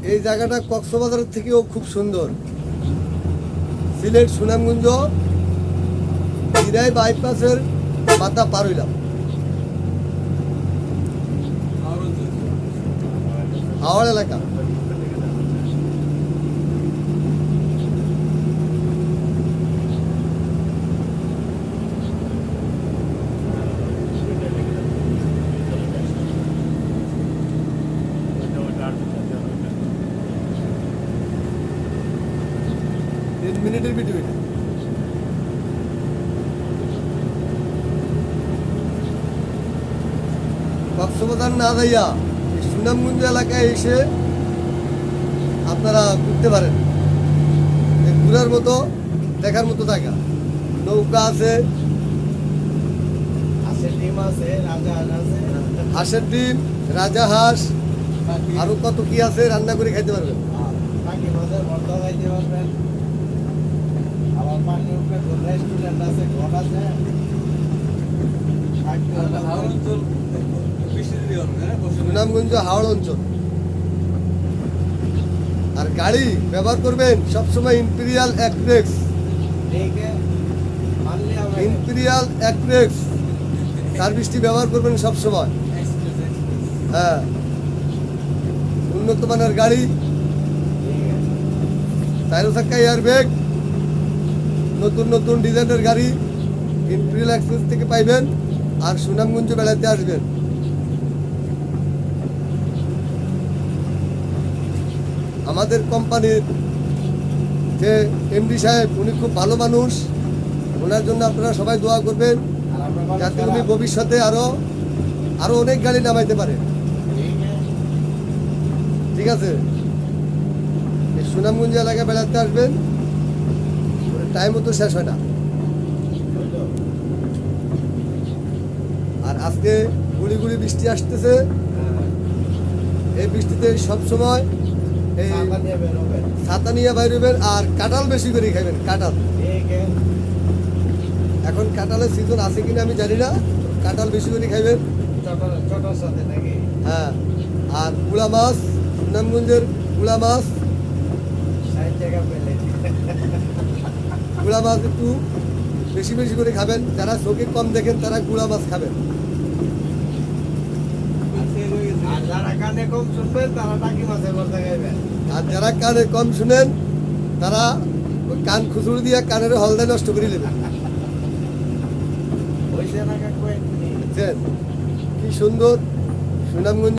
এই জায়গাটা কক্সবাজার থেকেও খুব সুন্দর। সিলেট সুনামগঞ্জ দিরাই বাইপাসের মাথা পার হইলাম। হাওড় এলাকা। মিনিটের ভিডিও এটা। কক্সবাজার না যাইয়া এই সুনামগঞ্জ এলাকায় এসে আপনারা ঘুরতে পারেন। ঘুরার মতো দেখার মতো জায়গা। নৌকা আছে, হাঁসের ডিম, রাজাহাঁস, আরো কত কি আছে, রান্না করে খাইতে পারবেন। সুনামগঞ্জ হাওড় অঞ্চল। আর গাড়ি ব্যবহার করবেন সবসময় ইম্পেরিয়াল এক্সপ্রেস। ইম্পেরিয়াল এক্সপ্রেস সার্ভিসটি ব্যবহার করবেন সবসময়। হ্যাঁ, উন্নত মানের গাড়ি, 4 চাকা এয়ারব্যাগ, নতুন নতুন ডিজাইনের গাড়ি ইম্পেরিয়াল এক্সপ্রেস থেকে পাইবেন। আর সুনামগঞ্জ বেড়াতে আসবেন। আমাদের কোম্পানির যে এমডি সাহেব, উনি খুব ভালো মানুষ। ওনার জন্য আপনারা সবাই দোয়া করবেন যাতে উনি ভবিষ্যতে আরো অনেক গাড়ি নামাইতে পারে। ঠিক আছে, এই সুনামগঞ্জ এলাকায় বেড়াতে আসবেন, টাইম মতো শেষ হয় না। আর আজকে গুড়ি গুড়ি বৃষ্টি আসতেছে। এই বৃষ্টিতে সবসময় এই ছাতা নিয়ে বাইরেবেন। আর কাঁঠাল বেশি করে খাবেন। কাঁঠাল এখন কাঁঠালের সিজন আছে কিনা আমি জানি না। কাঁঠাল বেশি করে খাইবেন। হ্যাঁ, আর গুড়া মাছ, সুনামগঞ্জের গুড়া মাছ, গুড়া মাছ একটু বেশি বেশি করে খাবেন। যারা চোখে কম দেখেন তারা গুড়া মাছ খাবেন। আর যারা কানে কম শুনেন তারা কান খুচুড়ি দিয়ে কানের হলদে নষ্ট করে নেবেন। কি সুন্দর সুনামগঞ্জ।